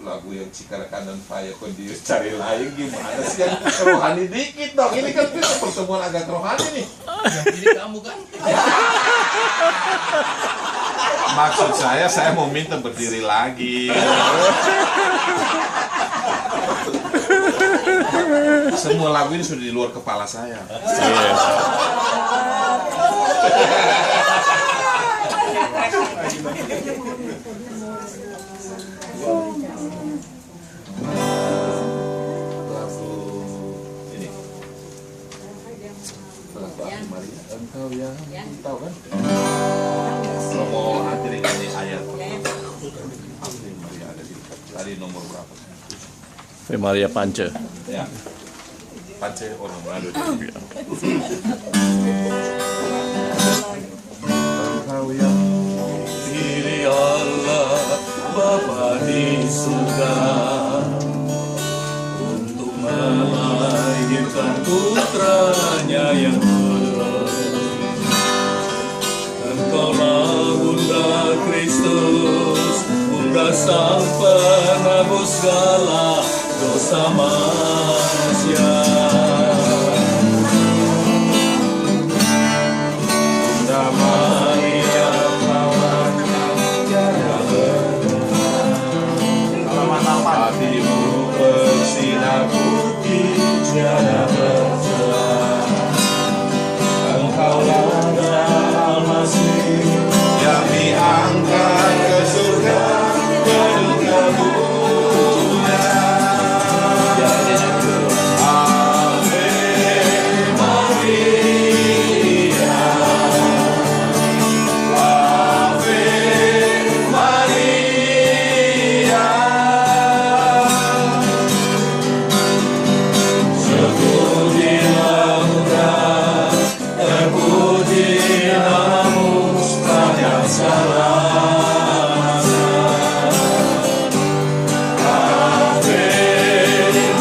lagu yang Cikara Kanan Paya Kondisi Cari Lain gimana sih yang rohani dikit dong. Ini kan kita pertemuan agak rohani nih. Yang ini kamu kan. Maksud saya mau minta berdiri lagi. Semua lagu ini sudah di luar kepala saya. Lagu ini. Lagu Ave Maria. Engkau yang tahu kan? Kalau mau hadirin ini ayat Ave Maria ada di tadi nomor berapa? Ave Maria Panca. Ya. Panca nomor ada di. Engkau yang Diri Allah Bapa di surga untuk melahirkan putranya yang kudus. Engkaulah Bunda Kristus, Bunda Sang Penebus segala dosa manusia. Bunda Maria hatimu bersinar putih tiada bercela. Engkaulah Almasih yang diangkat ke surga dari kemuliaan. Ave Maria, Ave Maria. Terpuji namamu sepanjang segala masa. Ave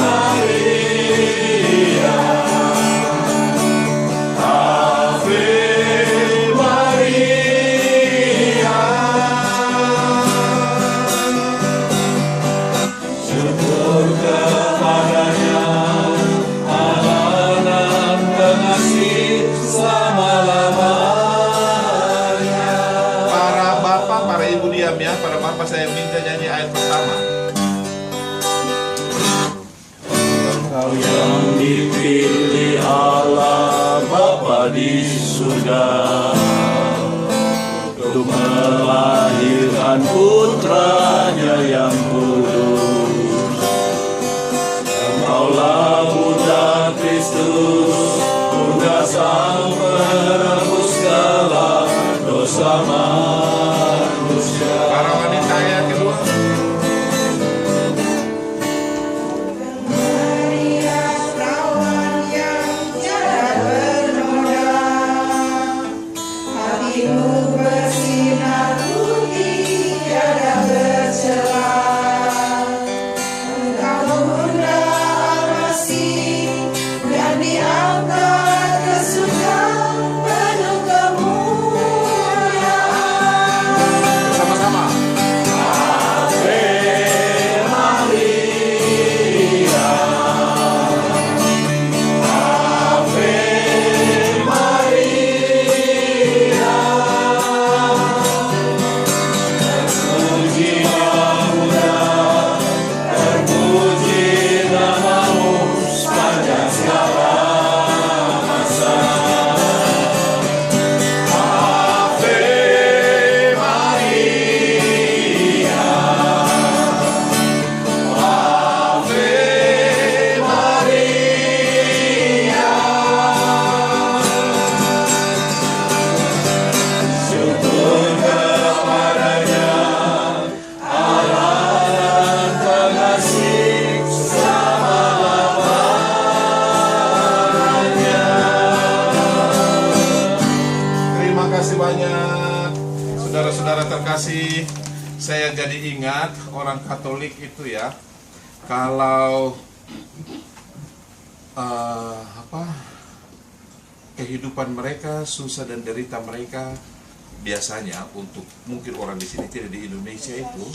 Maria, Ave Maria. Syukur kepadanya Allah pengasih selama-lamanya. Para bapak, para ibu diam ya. Para bapak saya minta nyanyi ayat pertama. Engkau yang dipilih Allah Bapa di surga untuk melahirkan putranya yang kudus. Engkaulah Bunda Kristus, Bunda Sang Penebus segala dosa manusia. Para wanita ayat kedua. Maria perawan yang tiada bernoda, hatimu bersinar putih tiada bercela. Engkau Bunda Almasih yang diangkat ke surga penuh kemuliaan. Sama-sama. Ave Maria, Ave Maria. Terpujilah Bunda, terpuji namamu sepanjang segala masa. Ave Maria, Ave Maria. Syukur kepadanya Allah dan pengasih selama-lamanya. Terima kasih banyak. Saudara-saudara terkasih, saya jadi ingat orang Katolik itu ya. Kalau kehidupan mereka, susah dan derita mereka, biasanya untuk mungkin orang di sini tidak di Indonesia itu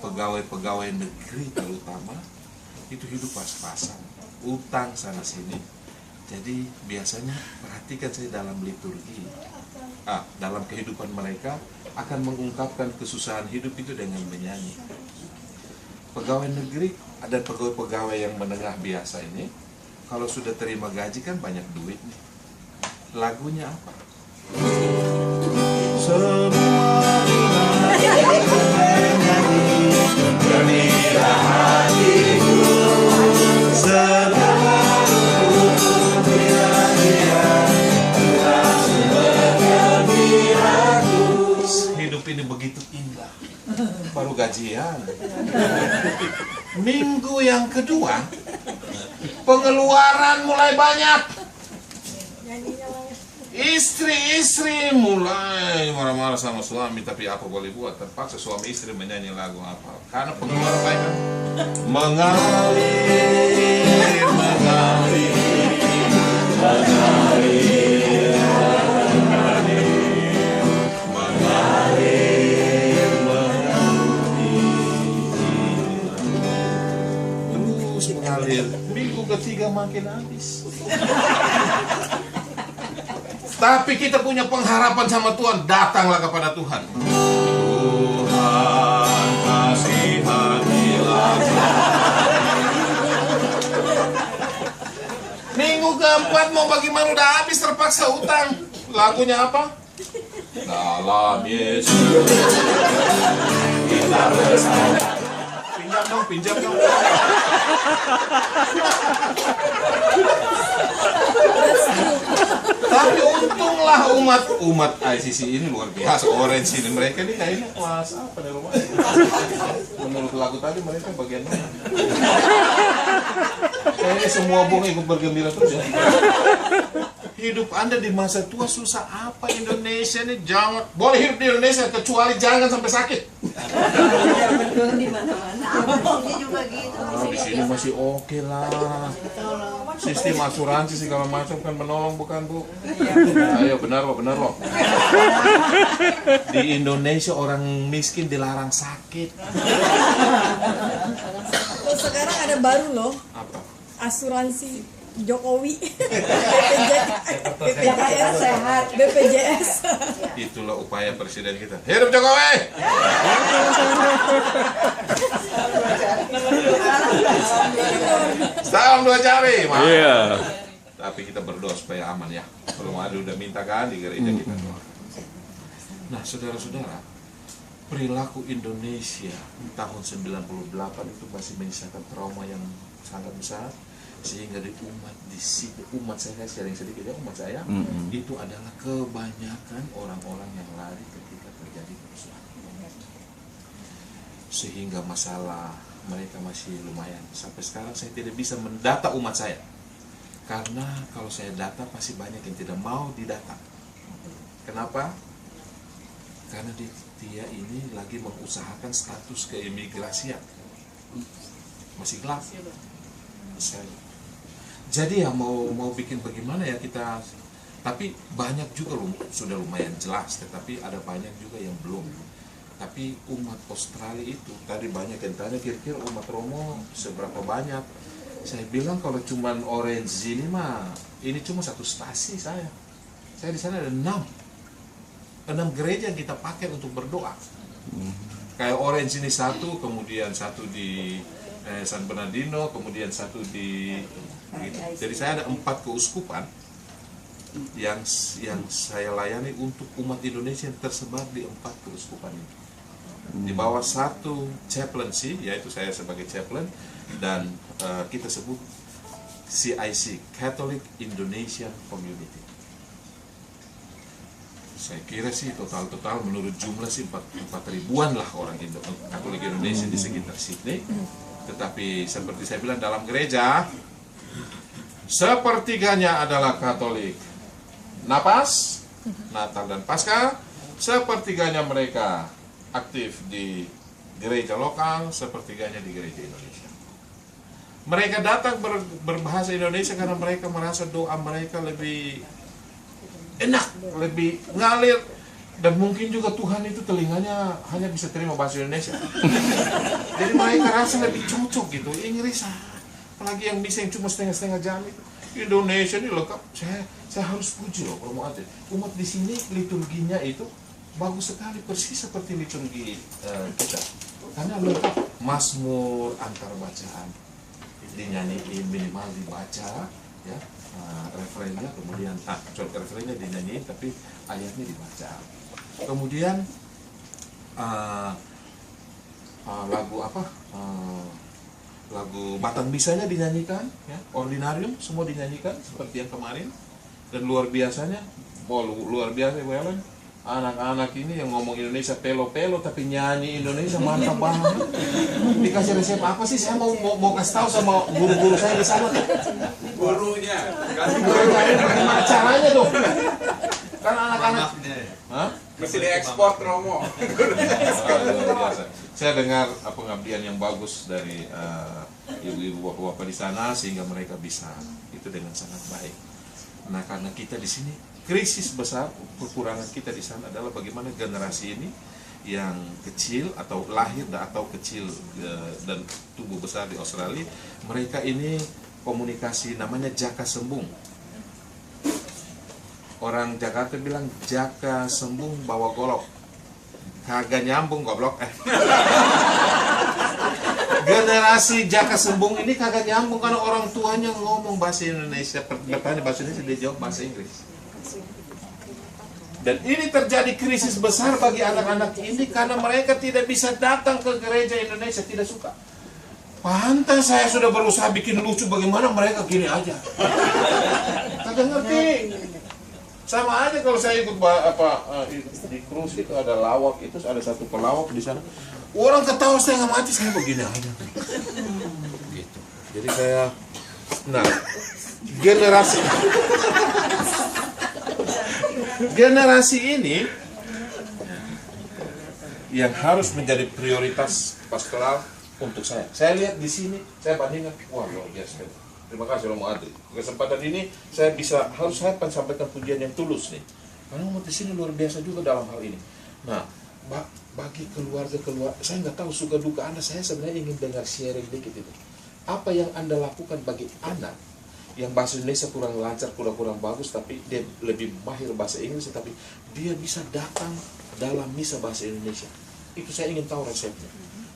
pegawai-pegawai negeri terutama itu hidup pas-pasan, utang sana sini. Jadi biasanya perhatikan saya dalam liturgi, dalam kehidupan mereka akan mengungkapkan kesusahan hidup itu dengan menyanyi. Pegawai negeri ada pegawai-pegawai yang menengah biasa ini, kalau sudah terima gaji kan banyak duit nih. Lagunya apa? Semua bernilah hatiku, semua hidup ini begitu indah. Baru gajian. Minggu yang kedua pengeluaran mulai banyak. Istri-istri mulai marah-marah sama suami, tapi apa boleh buat, terpaksa suami istri menyanyi lagu apa, karena pengeluaran banyak. Mengalir, mengalir, mengalir, mengalir, mengalir, terus mengalir. Minggu ketiga makin habis. Tapi kita punya pengharapan sama Tuhan, datanglah kepada Tuhan. Tuhan kasihanilah. Minggu keempat mau bagaimana udah habis, terpaksa utang. Lagunya apa? Dalam Yesus kita bersama. Pinjam dong, pinjam dong. Tapi untunglah umat ICC ini luar biasa. Orange ini, mereka ini kayaknya kelas apa nih rumah? Menurut lagu tadi mereka bagian mana? Kayaknya semua bung ikut bergembira terus ya. Hidup Anda di masa tua susah apa? Indonesia ini jangan boleh hidup di Indonesia kecuali jangan sampai sakit. Betul di mana-mana. Ini juga gitu. Di sini masih oke lah. Sistem asuransi segala macam kan menolong, bukan Bu? Ayo benar loh. Di Indonesia orang miskin dilarang sakit. Terus sekarang ada baru loh, Apa? asuransi Jokowi. BPJS sehat. BPJS. Itulah upaya presiden kita. Hidup Jokowi! Salam dua jari, Mas. Iya. Tapi kita berdoa supaya aman ya. Kalau ada udah minta kan di gereja kita doa. Nah, saudara-saudara, perilaku Indonesia tahun 98 itu masih menyisakan trauma yang sangat besar, sehingga di sini umat saya sharing sedikit ya, umat saya itu adalah kebanyakan orang-orang yang lari ketika terjadi kerusuhan, sehingga masalah mereka masih lumayan. Sampai sekarang saya tidak bisa mendata umat saya, karena kalau saya data pasti banyak yang tidak mau didata. Kenapa? Karena dia ini lagi mengusahakan status keimigrasian, masih gelap. Jadi ya mau bikin bagaimana ya kita, tapi banyak juga sudah lumayan jelas, tetapi ada banyak juga yang belum. Tapi umat Australia itu tadi banyak yang tanya kira-kira umat Romo seberapa banyak. Saya bilang kalau cuman Orange ini mah ini cuma satu stasi saya di sana ada 6 gereja yang kita pakai untuk berdoa. Kayak Orange ini satu, kemudian satu di San Bernardino, kemudian satu di gitu. Jadi saya ada 4 keuskupan yang saya layani untuk umat Indonesia yang tersebar di 4 keuskupan ini. Di bawah satu chaplaincy, yaitu saya sebagai chaplain, dan kita sebut CIC, Catholic Indonesian Community. Saya kira sih total menurut jumlah sih 4 ribuan lah orang Katolik Indonesia di sekitar Sydney. Tetapi seperti saya bilang, dalam gereja sepertiganya adalah Katolik. Napas, Natal dan Paskah, sepertiganya mereka aktif di gereja lokal, sepertiganya di gereja Indonesia. Mereka datang berbahasa Indonesia karena mereka merasa doa mereka lebih enak, lebih ngalir. Dan mungkin juga Tuhan itu telinganya hanya bisa terima bahasa Indonesia. Jadi mereka rasa lebih cocok gitu. Inggris, apalagi yang bisa yang cuma setengah-setengah jam itu. Indonesia ini lengkap. Saya harus puji loh kalau mau ada. Umat di sini liturginya itu bagus sekali, persis seperti liturgi kita. Karena lengkap, mazmur antar bacaan dinyanyiin, minimal dibaca, ya, refrennya, kemudian refrennya dinyanyiin tapi ayatnya dibaca. Kemudian lagu apa? Lagu Batang Bisanya dinyanyikan, ya, Ordinarium semua dinyanyikan seperti yang kemarin. Dan luar biasanya, luar biasa Welen, anak-anak ini yang ngomong Indonesia pelo-pelo tapi nyanyi Indonesia mantap banget. Dikasih resep apa sih? Saya mau kasih tahu sama guru-guru saya di sana. Gurunya, Gimana caranya dong? Kan anak-anak, mesti diekspor Romo. luar biasa. Saya dengar pengabdian yang bagus dari ibu-ibu bapak-bapak di sana sehingga mereka bisa itu dengan sangat baik. Nah, karena kita di sini krisis besar, kekurangan kita di sana adalah bagaimana generasi ini yang kecil atau lahir atau kecil dan tumbuh besar di Australia, mereka ini komunikasi namanya jaka sembung. Orang Jakarta bilang jaka sembung bawa golok. Kagak nyambung goblok. Generasi jaka sembung ini kagak nyambung karena orang tuanya ngomong bahasa Indonesia, bertanya bahasa Indonesia, dia jawab bahasa Inggris. Dan ini terjadi krisis besar bagi anak-anak ini karena mereka tidak bisa datang ke gereja Indonesia, tidak suka. Pantas saya sudah berusaha bikin lucu, bagaimana mereka gini aja. Kagak ngerti. Sama aja kalau saya ikut di cruise itu ada lawak, itu ada satu pelawak di sana. Orang ketawa setengah mati, saya begini aja. Gitu. Jadi saya, nah, generasi ini yang harus menjadi prioritas pastoral untuk saya. Saya lihat di sini, saya bandingkan, wah luar biasa. Terima kasih Romo Adri. Kesempatan ini saya harus sampaikan pujian yang tulus nih. Karena umat di sini luar biasa juga dalam hal ini. Nah, bagi keluarga, saya nggak tahu suka duka Anda, saya sebenarnya ingin dengar sharing dikit itu. Apa yang Anda lakukan bagi anak yang bahasa Indonesia kurang lancar, kurang bagus, tapi dia lebih mahir bahasa Inggris, tapi dia bisa datang dalam misa bahasa Indonesia. Itu saya ingin tahu resepnya.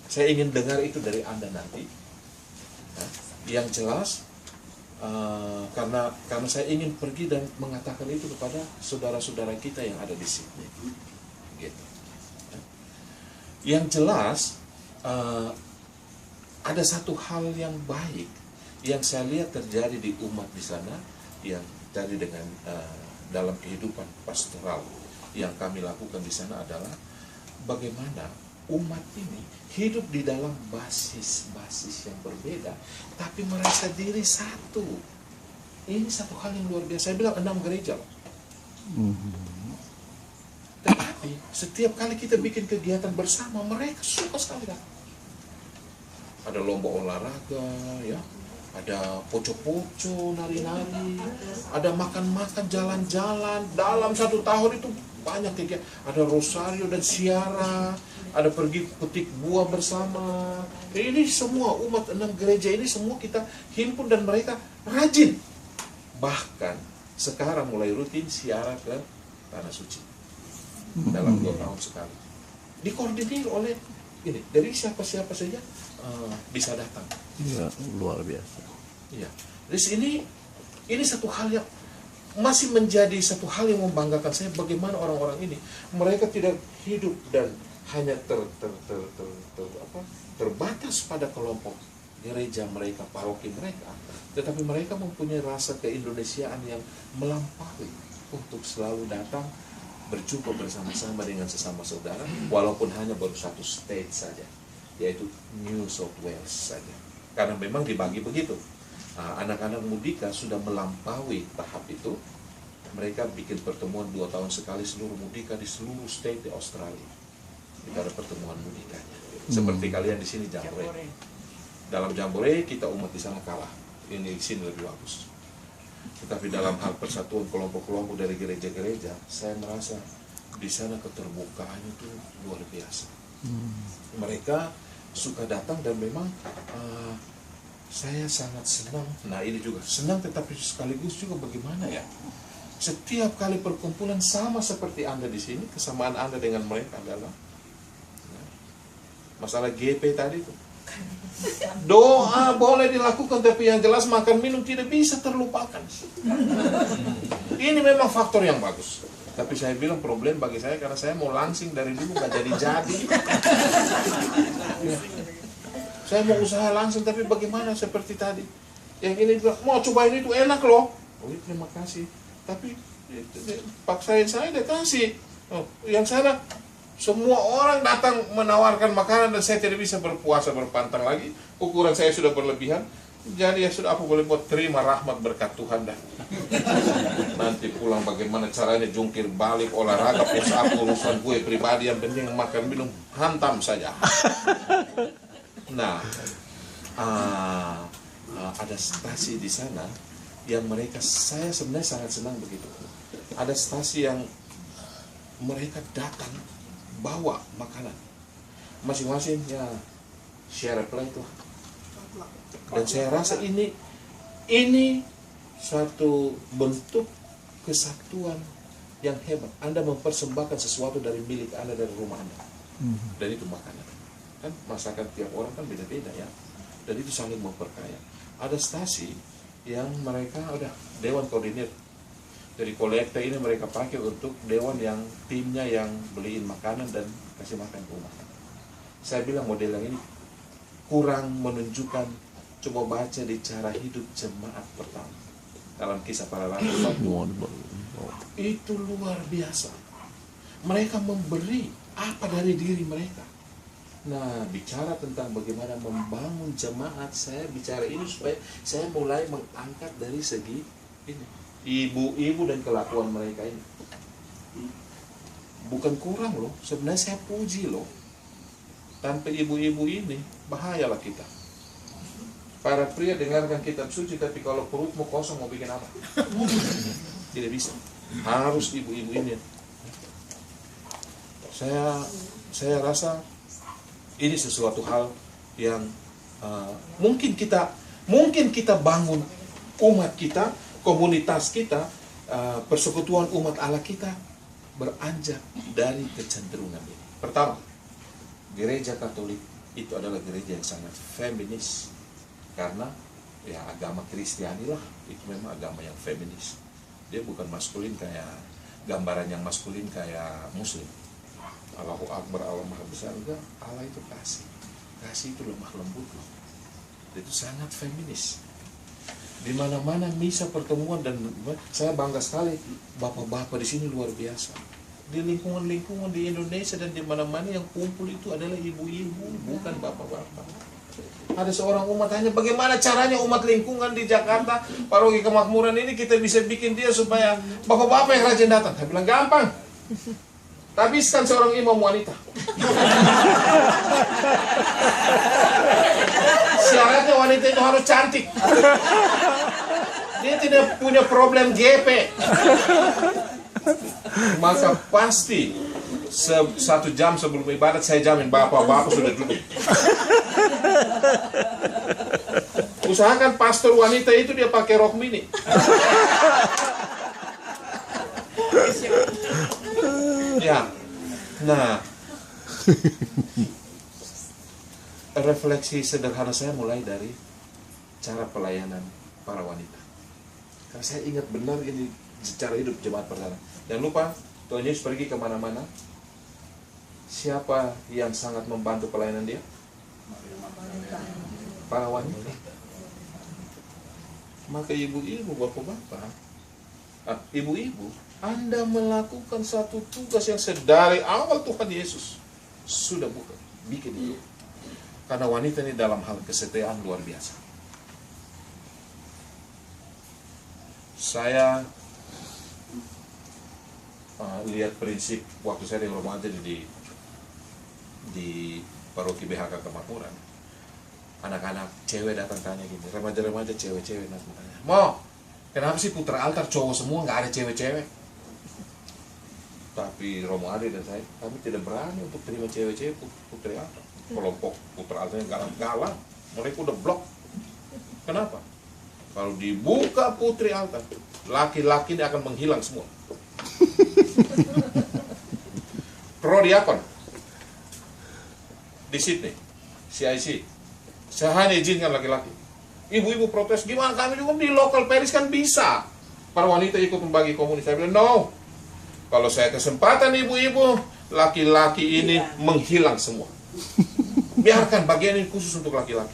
Saya ingin dengar itu dari Anda nanti. Nah, yang jelas, karena saya ingin pergi dan mengatakan itu kepada saudara-saudara kita yang ada di Sydney. Gitu. Yang jelas, ada satu hal yang baik yang saya lihat terjadi di umat di sana, yang terjadi dengan dalam kehidupan pastoral yang kami lakukan di sana adalah bagaimana umat ini hidup di dalam basis yang berbeda, tapi merasa diri satu. Ini satu hal yang luar biasa. Saya bilang 6 gereja loh. Tetapi setiap kali kita bikin kegiatan bersama, mereka suka sekali kan. Ada lomba olahraga, ya, ada poco-poco, nari-nari, ada makan-makan, jalan-jalan. Dalam 1 tahun itu banyak kegiatan. Ada rosario dan siara, ada pergi petik buah bersama. Ini semua umat 6 gereja ini semua kita himpun dan mereka rajin. Bahkan sekarang mulai rutin siara ke Tanah Suci dalam 2 tahun sekali. Dikoordinir oleh ini dari siapa-siapa saja bisa datang. Ya, luar biasa. Iya. Jadi ini satu hal yang masih menjadi satu hal yang membanggakan saya, bagaimana orang-orang ini mereka tidak hidup dan hanya terbatas pada kelompok gereja mereka, paroki mereka, tetapi mereka mempunyai rasa keindonesiaan yang melampaui untuk selalu datang berjumpa bersama-sama dengan sesama saudara, walaupun hanya baru 1 state saja, yaitu New South Wales saja. Karena memang dibagi begitu. Anak-anak Mudika sudah melampaui tahap itu. Mereka bikin pertemuan 2 tahun sekali seluruh Mudika di seluruh state di Australia. Kita ada pertemuan Mudikanya. Seperti kalian di sini Jambore. Dalam Jambore kita umat di sana kalah. Ini di sini lebih bagus. Tetapi dalam hal persatuan kelompok-kelompok dari gereja-gereja, saya merasa di sana keterbukaan itu luar biasa. Mereka suka datang dan memang saya sangat senang. Nah ini juga senang, tetapi sekaligus juga bagaimana ya, setiap kali perkumpulan sama seperti Anda di sini, kesamaan Anda dengan mereka adalah masalah GP tadi itu. Doa boleh dilakukan, tapi yang jelas makan minum tidak bisa terlupakan. Ini memang faktor yang bagus. Tapi saya bilang problem bagi saya karena saya mau langsing dari dulu gak jadi-jadi. Saya mau usaha langsing tapi bagaimana seperti tadi. Yang ini bilang, mau cobain itu enak loh. Oh iya, terima kasih. Tapi paksain saya dia kasih. Oh, yang sana semua orang datang menawarkan makanan dan saya tidak bisa berpuasa berpantang lagi. Ukuran saya sudah berlebihan. Jadi ya sudah, apa boleh buat, terima rahmat berkat Tuhan dah. Nanti pulang bagaimana caranya jungkir balik, olahraga, push up, urusan gue pribadi, yang penting makan minum hantam saja. Nah, ada stasi di sana yang mereka, saya sebenarnya sangat senang begitu. Ada stasi yang mereka datang bawa makanan masing-masing ya, share a plate lah. Dan saya rasa ini satu bentuk kesatuan yang hebat. Anda mempersembahkan sesuatu dari milik Anda, dari rumah Anda, dan itu makanan. Kan masakan tiap orang kan beda-beda ya, dan itu saling memperkaya. Ada stasi yang mereka udah dewan koordinir, dari kolektor ini mereka pakai untuk dewan yang timnya yang beliin makanan dan kasih makan ke rumah. Saya bilang model yang ini kurang menunjukkan. Coba baca di cara hidup jemaat pertama dalam Kisah Para Rasul. Itu luar biasa. Mereka memberi apa dari diri mereka. Nah, bicara tentang bagaimana membangun jemaat, saya bicara ini supaya saya mulai mengangkat dari segi ini, ibu-ibu dan kelakuan mereka ini. Bukan kurang loh, sebenarnya saya puji loh. Tanpa ibu-ibu ini bahayalah kita. Para pria dengarkan kitab suci, tapi kalau perutmu kosong mau bikin apa? Tidak bisa. Harus ibu-ibu ini. Saya rasa ini sesuatu hal yang mungkin kita bangun umat kita, komunitas kita, persekutuan umat Allah kita beranjak dari kecenderungan ini. Pertama, gereja Katolik itu adalah gereja yang sangat feminis. Karena ya agama Kristiani lah, itu memang agama yang feminis. Dia bukan maskulin kayak gambaran yang maskulin kayak Muslim. Allahu Akbar, Allah Maha Besar, enggak. Allah itu kasih. Kasih itu lemah lembut loh. Itu sangat feminis. Di mana-mana misa pertemuan, dan saya bangga sekali bapak-bapak di sini luar biasa. Di lingkungan-lingkungan di Indonesia dan di mana-mana yang kumpul itu adalah ibu-ibu, bukan bapak-bapak. Ada seorang umat tanya, bagaimana caranya umat lingkungan di Jakarta, Paroki Kemakmuran ini kita bisa bikin dia supaya bapak-bapak yang rajin datang. Saya bilang gampang. Habiskan seorang imam wanita. Syaratnya wanita itu harus cantik. Dia tidak punya problem GP. Maka pasti 1 jam sebelum ibadat saya jamin bapak-bapak sudah duduk. Usahakan pastor wanita itu dia pakai rok mini. Ya, nah, refleksi sederhana saya mulai dari cara pelayanan para wanita. Karena saya ingat benar ini secara hidup jemaat pertama. Jangan lupa, Tuhan Yesus pergi kemana-mana. Siapa yang sangat membantu pelayanan dia? Para wanita. Maka ibu-ibu, bapak-bapak, ibu-ibu, Anda melakukan satu tugas yang sedari awal Tuhan Yesus sudah bikin itu. Karena wanita ini dalam hal kesetiaan luar biasa. Saya lihat prinsip waktu saya di remaja di Paroki BHK Kemakmuran. Anak-anak cewek datang tanya gini, remaja-remaja cewek-cewek datang tanya, "Mo, kenapa sih putra altar cowok semua, nggak ada cewek-cewek?" Tapi Romo Ade dan saya, kami tidak berani untuk terima cewek-cewek putri alta. Kelompok putra alta yang galang-galang, mereka udah blok. Kenapa? Kalau dibuka putri alta, laki-laki ini akan menghilang semua. Prodiakon di Sydney, CIC, saya hanya izinkan laki-laki. Ibu-ibu protes, gimana kami juga di lokal Paris kan bisa. Para wanita ikut membagi komunis. Saya bilang, no. Kalau saya kesempatan ibu-ibu, laki-laki ini menghilang semua. Biarkan bagian ini khusus untuk laki-laki.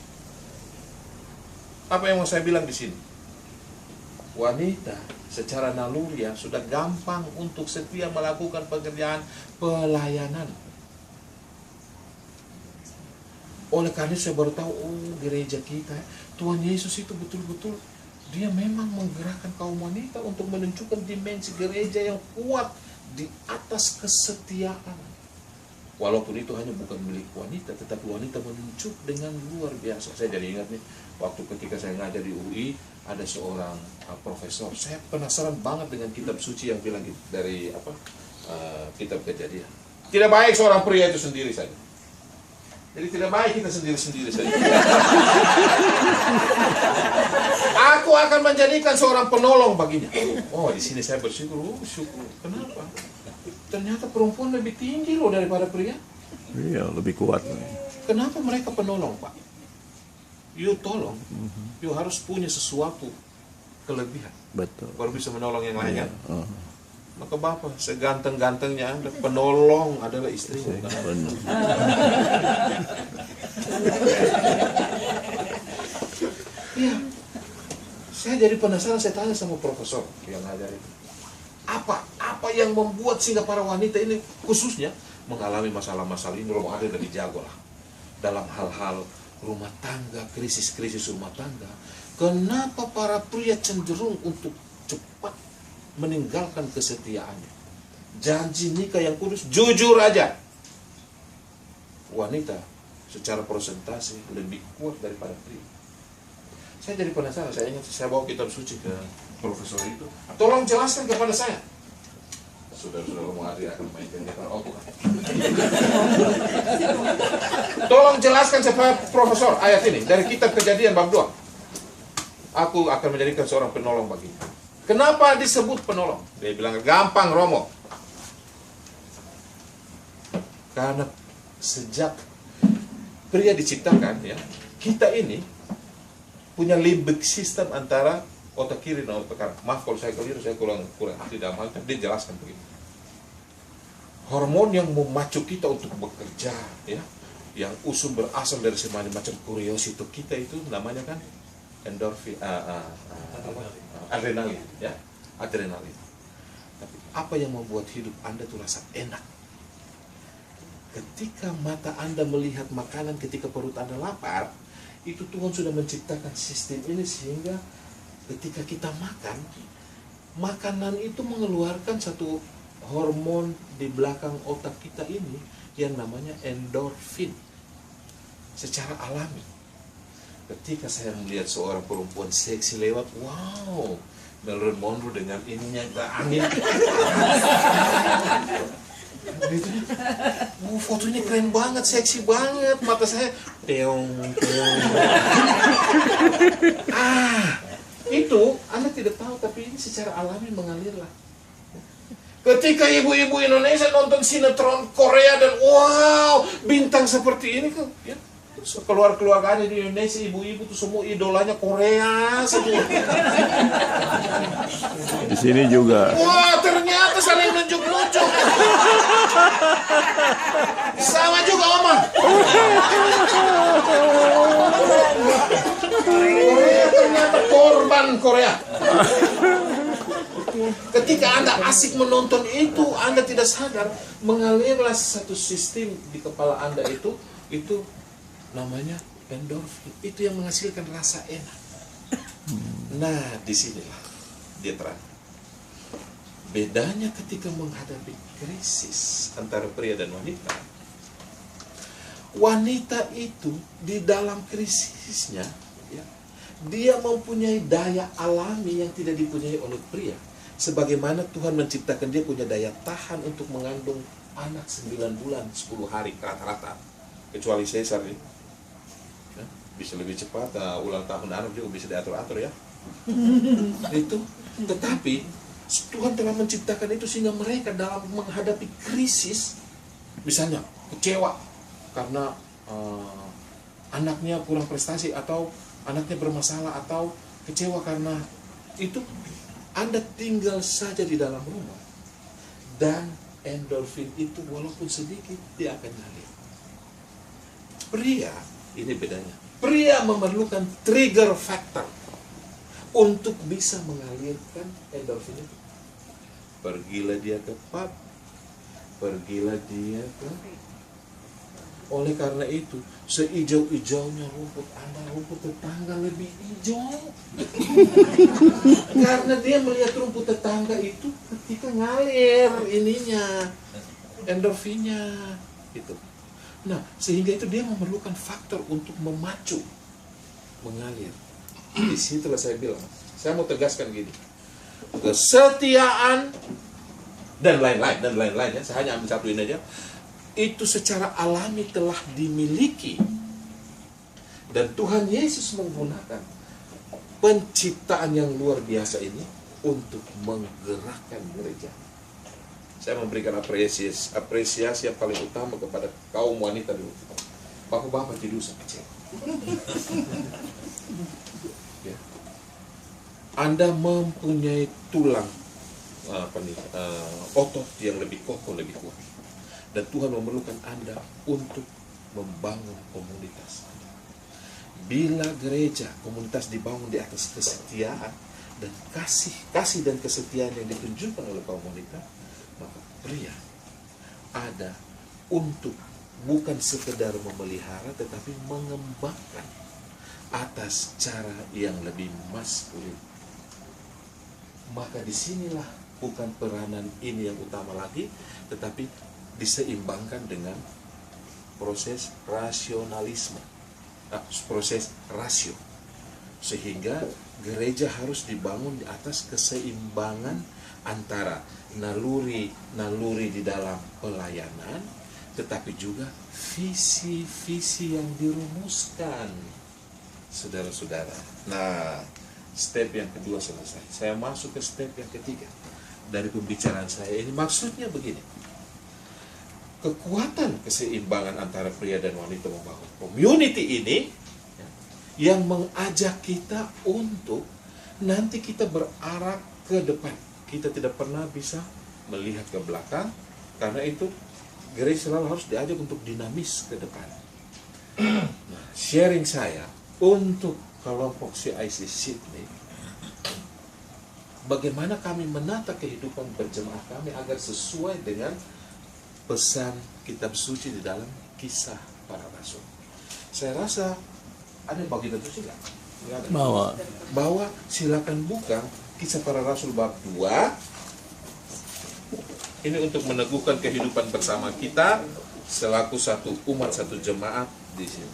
Apa yang mau saya bilang di sini? Wanita secara naluri sudah gampang untuk setia melakukan pekerjaan pelayanan. Oleh karena itu saya baru tahu, oh gereja kita, Tuhan Yesus itu betul-betul dia memang menggerakkan kaum wanita untuk menunjukkan dimensi gereja yang kuat di atas kesetiaan. Walaupun itu hanya bukan milik wanita, tetapi wanita menunjuk dengan luar biasa. Saya jadi ingat nih, waktu ketika saya ngajar di UI, ada seorang profesor. Saya penasaran banget dengan kitab suci yang bilang gitu, dari kitab Kejadian. Tidak baik seorang pria itu sendiri saja. Jadi tidak baik kita sendiri-sendiri saja. Aku akan menjadikan seorang penolong baginya. Oh, di sini saya bersyukur. Syukur. Kenapa? Ternyata perempuan lebih tinggi loh daripada pria. Iya, lebih kuat. Kenapa mereka penolong, Pak? You tolong. You harus punya sesuatu kelebihan. Betul. Baru bisa menolong yang lain, kan? Oh, Maka Bapak, seganteng-gantengnya Anda, penolong adalah istrimu. Kan? benar. Iya. Saya jadi penasaran, saya tanya sama profesor yang ngajar itu. Apa yang membuat sehingga para wanita ini khususnya mengalami masalah-masalah ini? Romo Ade dari jago lah dalam hal-hal rumah tangga, krisis-krisis rumah tangga. Kenapa para pria cenderung untuk cepat meninggalkan kesetiaannya? Janji nikah yang kudus, jujur aja, wanita secara persentase lebih kuat daripada pria. Saya jadi penasaran, saya ingat saya bawa kitab suci ke profesor itu. Tolong jelaskan kepada saya. Saudara-saudara Romo Ade akan mainkan gitar. Oh, bukan. Tolong jelaskan supaya profesor ayat ini dari kitab Kejadian bab 2. Aku akan menjadikan seorang penolong baginya. Kenapa disebut penolong? Dia bilang gampang, Romo. Karena sejak pria diciptakan, ya, kita ini punya limbic system antara otak kiri dan otak kanan. Maaf kalau saya keliru, saya kurang ahli dalam hal, tapi dia jelaskan begini. Hormon yang memacu kita untuk bekerja, ya, yang usum berasal dari semacam macam curiosity kita itu namanya kan endorfin, adrenalin, ya, adrenalin. Tapi apa yang membuat hidup Anda itu rasa enak? Ketika mata Anda melihat makanan, ketika perut Anda lapar, itu Tuhan sudah menciptakan sistem ini sehingga ketika kita makan, makanan itu mengeluarkan satu hormon di belakang otak kita ini yang namanya endorfin secara alami. Ketika saya melihat seorang perempuan seksi lewat, wow, Marilyn Monroe dengan ininya angin. Fotonya keren banget, seksi banget, mata saya teong. Itu Anda tidak tahu, tapi ini secara alami mengalirlah. Ketika ibu-ibu Indonesia nonton sinetron Korea dan wow, bintang seperti ini kan, ya, keluarga-keluarganya di Indonesia, ibu-ibu tuh semua idolanya Korea semua. Di sini juga. Wah, ternyata saling nunjuk-nunjuk. Sama juga Oma. Korea ternyata korban Korea. Ketika Anda asik menonton itu, Anda tidak sadar mengalirlah satu sistem di kepala Anda itu namanya endorfin. Itu yang menghasilkan rasa enak. Nah, disinilah dia terang. Bedanya ketika menghadapi krisis antara pria dan wanita. Wanita itu di dalam krisisnya, ya, dia mempunyai daya alami yang tidak dipunyai oleh pria. sebagaimana Tuhan menciptakan dia punya daya tahan untuk mengandung anak 9 bulan 10 hari rata-rata, kecuali Caesar nih. Ya, bisa lebih cepat, ulang tahun anak juga bisa diatur-atur ya. Itu, tetapi Tuhan telah menciptakan itu sehingga mereka dalam menghadapi krisis, misalnya kecewa karena anaknya kurang prestasi, atau anaknya bermasalah, atau kecewa karena itu, Anda tinggal saja di dalam rumah dan endorfin itu walaupun sedikit dia akan ngalir. Pria, ini bedanya, pria memerlukan trigger factor untuk bisa mengalirkan endorfin itu. Pergilah dia ke pub, pergilah dia ke... Oleh karena itu, sehijau-hijaunya rumput Anda, rumput tetangga lebih hijau. Karena dia melihat rumput tetangga itu ketika ngalir ininya, endorfinnya itu. Nah, sehingga itu dia memerlukan faktor untuk memacu, mengalir. Di situlah saya bilang, saya mau tegaskan gini, kesetiaan dan lain-lain ya, saya hanya ambil satu ini aja. Itu secara alami telah dimiliki, dan Tuhan Yesus menggunakan penciptaan yang luar biasa ini untuk menggerakkan gereja. Saya memberikan apresiasi yang paling utama kepada kaum wanita dulu. Bapak-bapak tidak usah kecewa. Ya. Anda mempunyai tulang otot yang lebih kokoh, lebih kuat. Dan Tuhan memerlukan Anda untuk membangun komunitas. Bila gereja, komunitas dibangun di atas kesetiaan dan kasih dan kesetiaan yang ditunjukkan oleh kaum wanita, maka pria ada untuk bukan sekedar memelihara, tetapi mengembangkan atas cara yang lebih maskulin. Maka disinilah bukan peranan ini yang utama lagi, tetapi diseimbangkan dengan proses rasionalisme, proses rasio, sehingga gereja harus dibangun di atas keseimbangan antara naluri di dalam pelayanan, tetapi juga visi-visi yang dirumuskan, saudara-saudara. Nah, step yang kedua selesai. Saya masuk ke step yang ketiga dari pembicaraan saya ini. Maksudnya begini, kekuatan keseimbangan antara pria dan wanita membangun community ini yang mengajak kita untuk nanti kita berarah ke depan. Kita tidak pernah bisa melihat ke belakang, karena itu gereja selalu harus diajak untuk dinamis ke depan. Nah, sharing saya untuk kelompok CIC Sydney, bagaimana kami menata kehidupan berjemaah kami agar sesuai dengan pesan kitab suci di dalam Kisah Para Rasul. Saya rasa ada bagian itu tidak? Bawa silakan buka Kisah Para Rasul bab 2. Ini untuk meneguhkan kehidupan bersama kita selaku satu umat, satu jemaat di sini.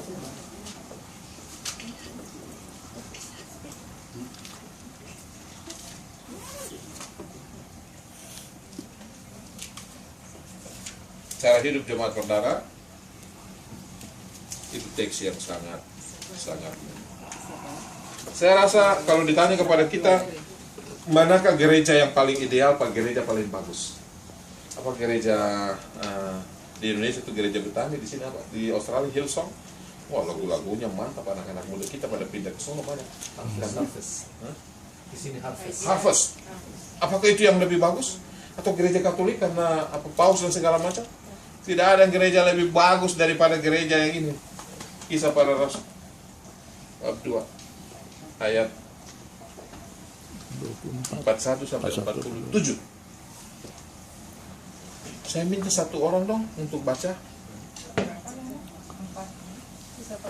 Cara hidup jemaat perdana itu teks yang sangat. Saya rasa kalau ditanya kepada kita, manakah gereja yang paling ideal, apa gereja paling bagus? Apa gereja di Indonesia itu gereja Betani, di sini apa? Di Australia Hillsong. Wah, lagu-lagunya mantap, anak-anak muda kita pada pindah ke sana banyak. Di sini Harvest. Apakah itu yang lebih bagus? Atau gereja Katolik karena apa paus dan segala macam? Tidak ada gereja lebih bagus daripada gereja yang ini. Kisah Para Rasul bab 2 ayat 41 sampai 47. Saya minta satu orang dong untuk baca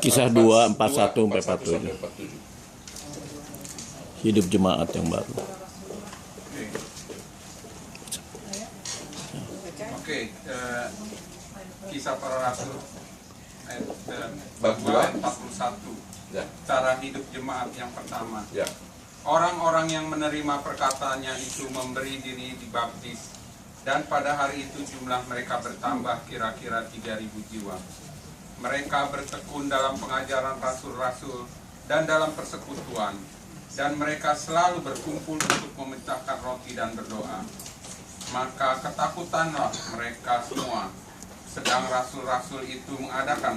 Kisah 2, 41 sampai 47. Hidup jemaat yang baru. Oke, Kisah Para Rasul ayat bab 2 41. ya. Cara hidup jemaat yang pertama. Ya. Orang-orang yang menerima perkataannya itu memberi diri dibaptis, dan pada hari itu jumlah mereka bertambah kira-kira 3.000 jiwa. Mereka bertekun dalam pengajaran rasul-rasul dan dalam persekutuan, dan mereka selalu berkumpul untuk memecahkan roti dan berdoa. Maka ketakutanlah mereka semua, sedang rasul-rasul itu mengadakan